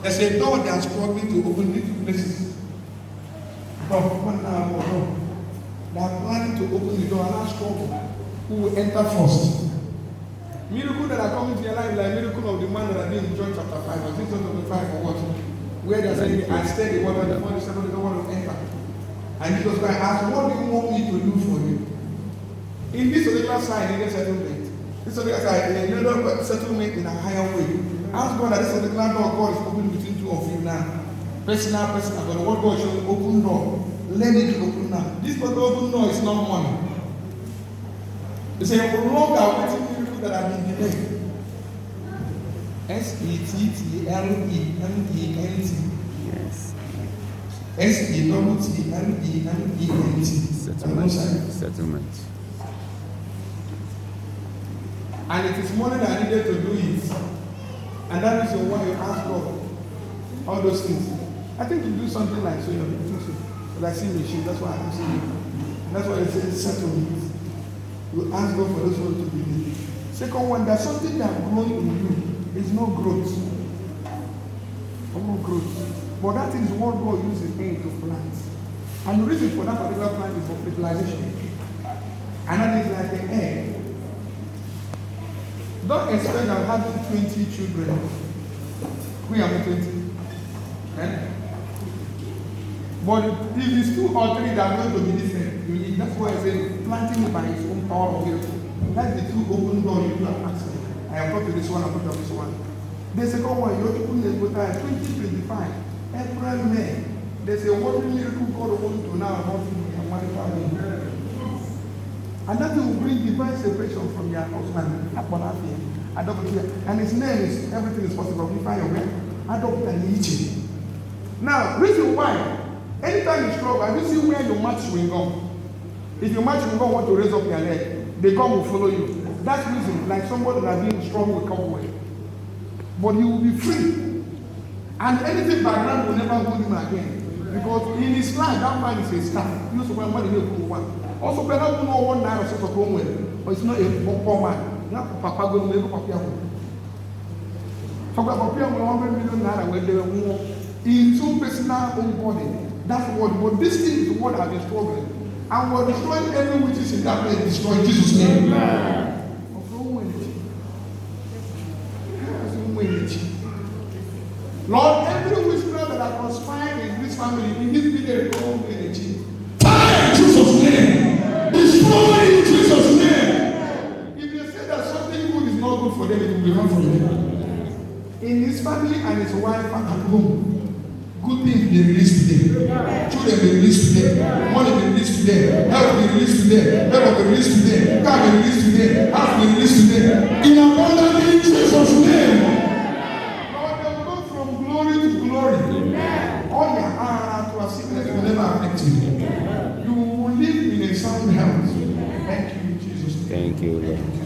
There's a door they are struggling to open little places. But when they are planning to open the door and I struggle. Who will enter first? Miracle that are coming to your life, like miracle of the man that are doing in John chapter 5 or 6 chapter 5 or what? Where they are saying, I stirred the water before the second don't want to enter. And Jesus Christ asked, what do you want me to do for you? In this particular side, in the settlement. This particular side, in another settlement in a higher way. Ask God that this particular door God is opening between two of you now. Personal, but what God should open door. Let it open now. This particular open door is not money. It's a long awaiting miracle that have been delayed. Settlement. Yes. Settlement. And it is money that I needed to do it. And that is why you ask God all those things. I think you do something like so, you think so. But I see machine, that's why I'm saying it. And that's why it says settlement. You ask God for those ones to believe. Second one, there's something that grows in you. It's no growth. No growth. But that is what God uses air to plant. And the reason for that particular plant is for fertilization. And that is like the egg. Don't expect I'm having 20 children. We are 20. Eh? But if it's 2 or 3 that are going to be different, you need, that's why I say planting it by its own power of miracle. That's the 2 open doors you do have access. I have got to this one, I put up this one. The second one, you open the book 2025, April, May. There's a working miracle God wants to now want to manifest. And that will bring divine separation from your husband. And his name is everything is possible. We find your way. Adopt and Nietzsche. Now, reason why? Anytime you struggle, have you seen where your match will go? If your match will go want to raise up your leg, they come will follow you. That's reason, like somebody that has been strong will come away. But you will be free. And anything background will never hold him again. Because in his life, that man is a star. You know, so when you one. Also, when I don't know one night or so for home, but it's not a poor man. Not Papa going to make Papa. So, Papa will 100 million naira when they were in two personal own body. That's what. But this thing is what has been struggling. And we're destroying every which is in that place, destroy Jesus' name. Lord, every whisperer that has conspired in this family, in this video, wrong energy. Fire in Jesus' name. Destroy in Jesus' name. If they say that something good is not good for them, it will be wrong for them. In his family and his wife at home, good things be released today. Children be released today. Money be released today. Health be released today. Health be released today. Car be released today. House be released today. In abundance in Jesus' name. Lord, they will go from glory to glory. All your heart to a sickness will never affect you. You will live in a sound health. Thank you, Jesus. Thank you, Lord.